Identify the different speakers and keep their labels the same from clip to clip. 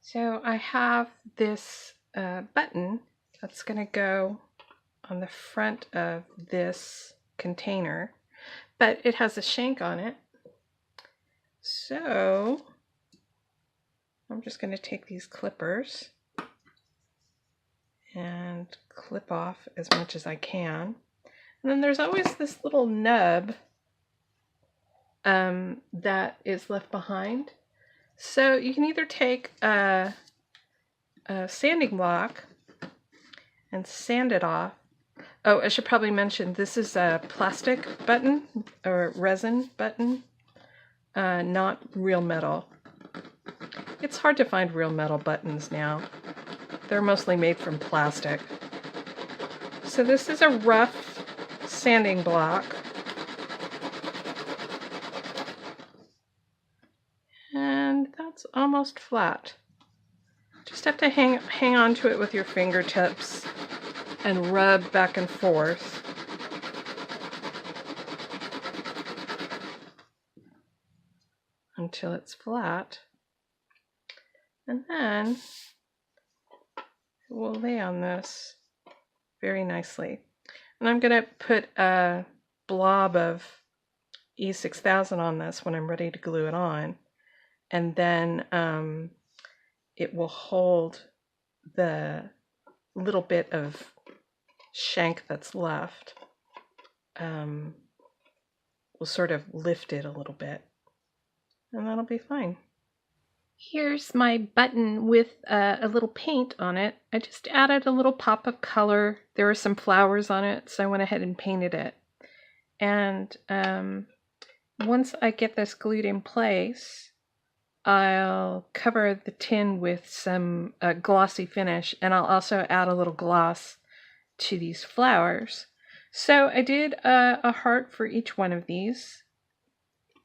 Speaker 1: So I have this button that's going to go on the front of this container, but it has a shank on it. So I'm just going to take these clippers and clip off as much as I can. And then there's always this little nub that is left behind. So you can either take a sanding block and sand it off. Oh, I should probably mention this is a plastic button or resin button, not real metal. It's hard to find real metal buttons now. They're mostly made from plastic. So this is a rough sanding block. And that's almost flat. Just have to hang on to it with your fingertips and rub back and forth. Until it's flat. And then we'll lay on this very nicely. And I'm going to put a blob of E6000 on this when I'm ready to glue it on. And then it will hold the little bit of shank that's left. We'll sort of lift it a little bit. And that'll be fine. Here's my button with a little paint on it. I just added a little pop of color. There were some flowers on it, so I went ahead and painted it. And once I get this glued in place, I'll cover the tin with some glossy finish, and I'll also add a little gloss to these flowers. So I did a heart for each one of these,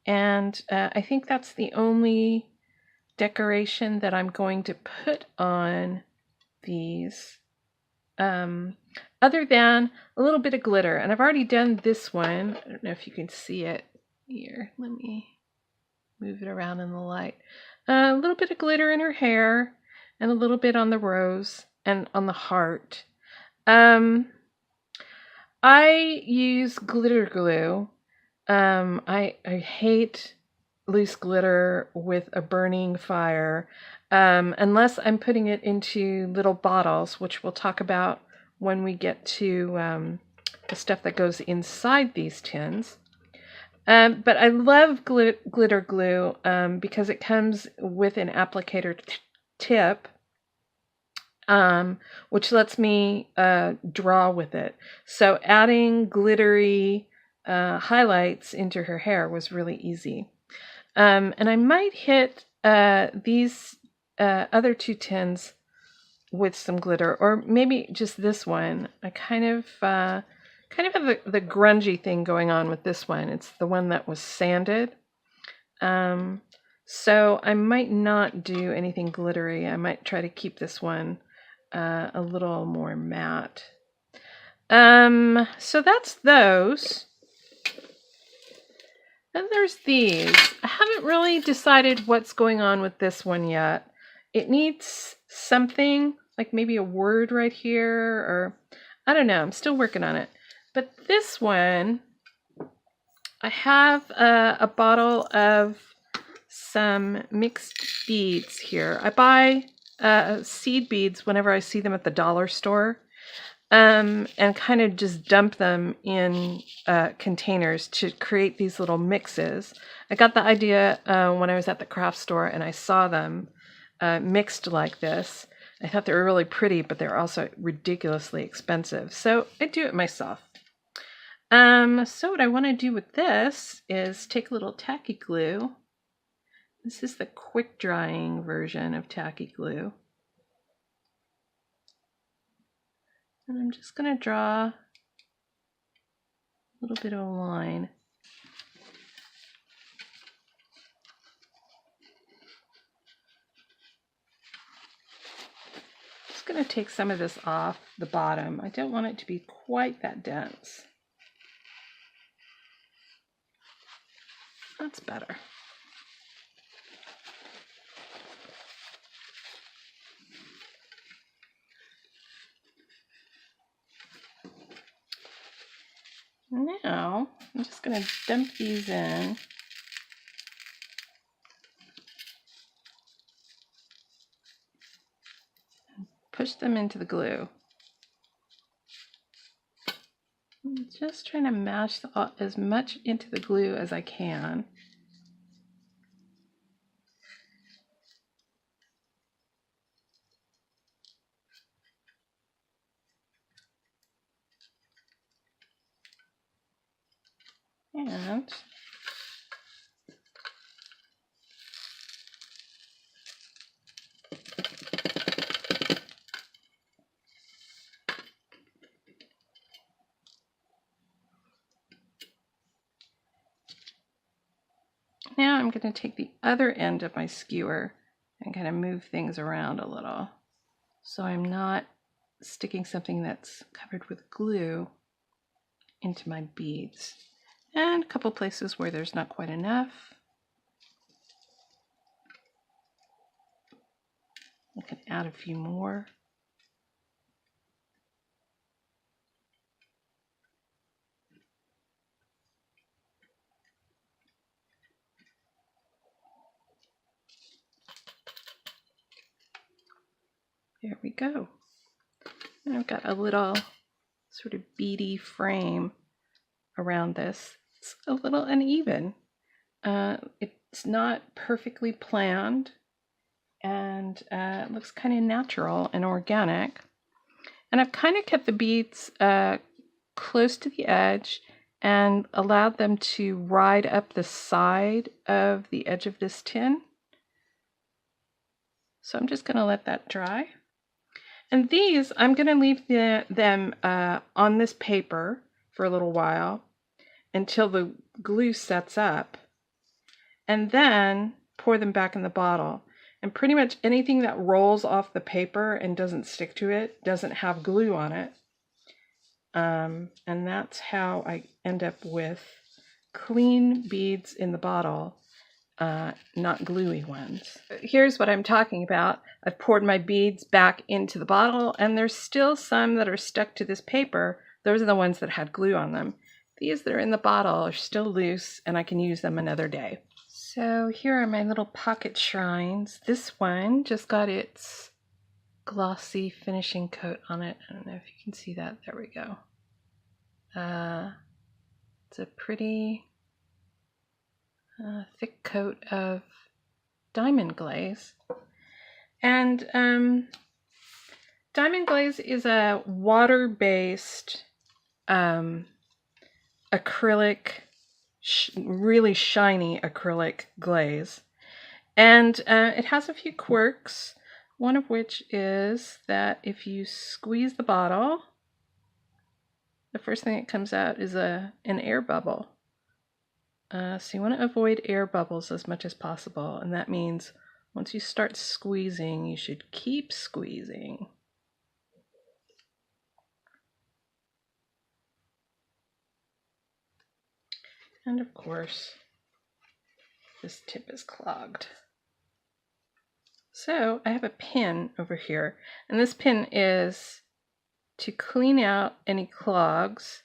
Speaker 1: and I think that's the only decoration that I'm going to put on these, other than a little bit of glitter. And I've already done this one. I don't know if you can see it here. Let me move it around in the light. A little bit of glitter in her hair, and a little bit on the rose and on the heart. I use glitter glue. I hate loose glitter with a burning fire, unless I'm putting it into little bottles, which we'll talk about when we get to the stuff that goes inside these tins. But I love glitter glue because it comes with an applicator tip, which lets me draw with it. So adding glittery highlights into her hair was really easy. And I might hit these other two tins with some glitter, or maybe just this one. I kind of have the grungy thing going on with this one. It's the one that was sanded. So I might not do anything glittery. I might try to keep this one a little more matte. So that's those. And there's these. I haven't really decided what's going on with this one yet. It needs something, like maybe a word right here, or I don't know. I'm still working on it. But this one, I have a bottle of some mixed beads here. I buy seed beads whenever I see them at the dollar store. And kind of just dump them in containers to create these little mixes. I got the idea when I was at the craft store and I saw them mixed like this. I thought they were really pretty, but they're also ridiculously expensive. So I do it myself. So what I want to do with this is take a little tacky glue. This is the quick drying version of tacky glue. And I'm just going to draw a little bit of a line. Just going to take some of this off the bottom. I don't want it to be quite that dense. That's better. Now, I'm just going to dump these in. Push them into the glue. I'm just trying to mash as much into the glue as I can. And now I'm going to take the other end of my skewer and kind of move things around a little, so I'm not sticking something that's covered with glue into my beads. And a couple places where there's not quite enough. I can add a few more. There we go. And I've got a little sort of beady frame around this. It's a little uneven. It's not perfectly planned, and it looks kind of natural and organic. And I've kind of kept the beads close to the edge and allowed them to ride up the side of the edge of this tin. So I'm just going to let that dry. And these, I'm going to leave them on this paper for a little while until the glue sets up, and then pour them back in the bottle. And pretty much anything that rolls off the paper and doesn't stick to it doesn't have glue on it. And that's how I end up with clean beads in the bottle, not gluey ones. Here's what I'm talking about. I've poured my beads back into the bottle, and there's still some that are stuck to this paper. Those are the ones that had glue on them. These that are in the bottle are still loose, and I can use them another day. So here are my little pocket shrines. This one just got its glossy finishing coat on it. I don't know if you can see that. There we go. It's a pretty thick coat of diamond glaze. And diamond glaze is a water-based acrylic, really shiny acrylic glaze. And it has a few quirks, one of which is that if you squeeze the bottle, the first thing that comes out is an air bubble. So you want to avoid air bubbles as much as possible, and that means once you start squeezing, you should keep squeezing. And of course, this tip is clogged. So I have a pin over here, and this pin is to clean out any clogs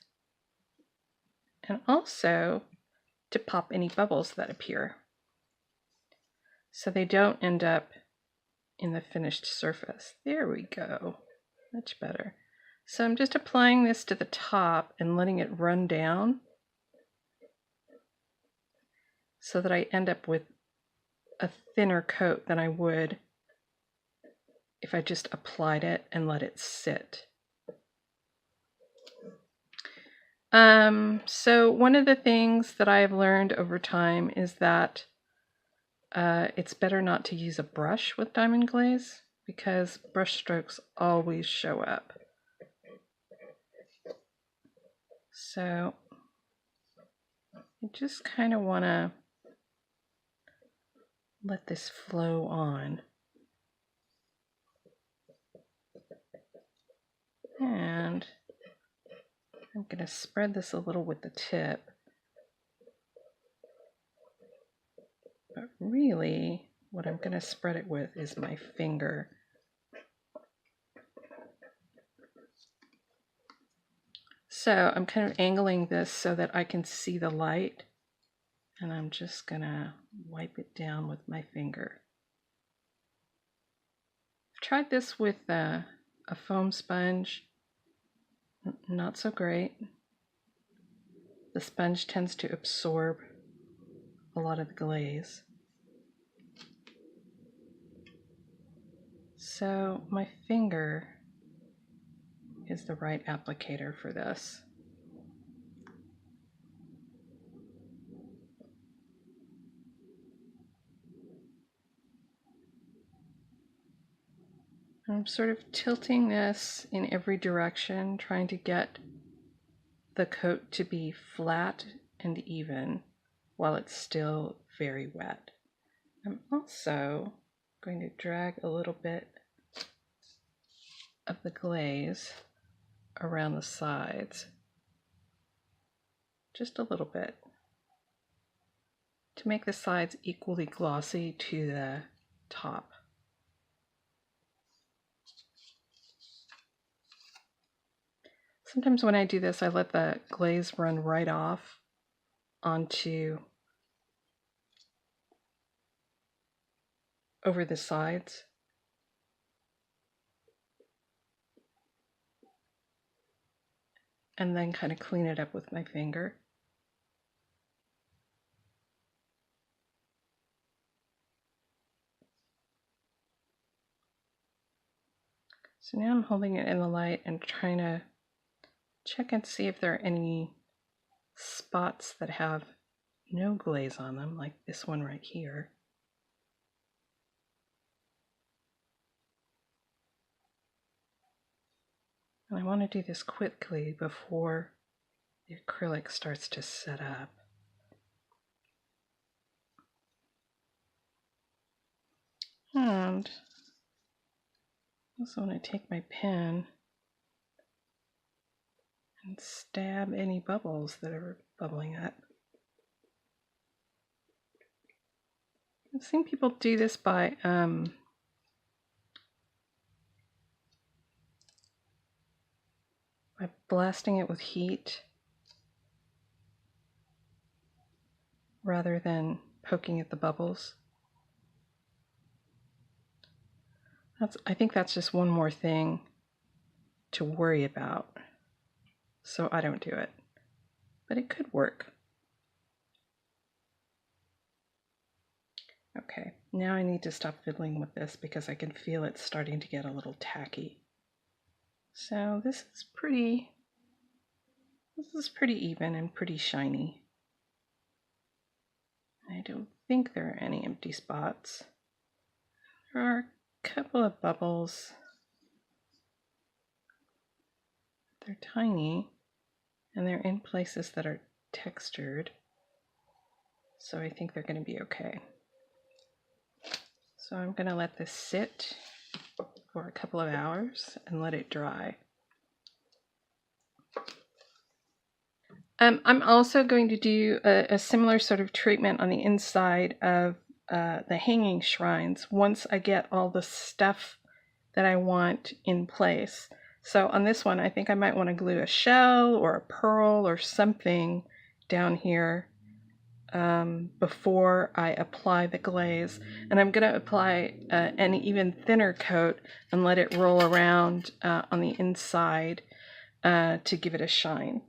Speaker 1: and also to pop any bubbles that appear, so they don't end up in the finished surface. There we go. Much better. So I'm just applying this to the top and letting it run down so that I end up with a thinner coat than I would if I just applied it and let it sit. So one of the things that I have learned over time is that it's better not to use a brush with diamond glaze because brush strokes always show up. So you just kind of want to let this flow on. And I'm going to spread this a little with the tip. But really, what I'm going to spread it with is my finger. So I'm kind of angling this so that I can see the light, and I'm just gonna wipe it down with my finger. I've tried this with a foam sponge, not so great. The sponge tends to absorb a lot of the glaze. So my finger is the right applicator for this. I'm sort of tilting this in every direction, trying to get the coat to be flat and even while it's still very wet. I'm also going to drag a little bit of the glaze around the sides, just a little bit, to make the sides equally glossy to the top. Sometimes when I do this, I let the glaze run right off onto over the sides. And then kind of clean it up with my finger. So now I'm holding it in the light and trying to check and see if there are any spots that have no glaze on them, like this one right here. And I want to do this quickly before the acrylic starts to set up. And I also want to take my pen and stab any bubbles that are bubbling up. I've seen people do this by blasting it with heat rather than poking at the bubbles. I think that's just one more thing to worry about, so I don't do it. But it could work. Okay, now I need to stop fiddling with this because I can feel it starting to get a little tacky. So this is pretty even and pretty shiny. I don't think there are any empty spots. There are a couple of bubbles. They're tiny and they're in places that are textured. So I think they're going to be okay. So I'm going to let this sit for a couple of hours and let it dry. I'm also going to do a similar sort of treatment on the inside of the hanging shrines once I get all the stuff that I want in place. So on this one, I think I might want to glue a shell or a pearl or something down here before I apply the glaze. And I'm going to apply an even thinner coat and let it roll around on the inside to give it a shine.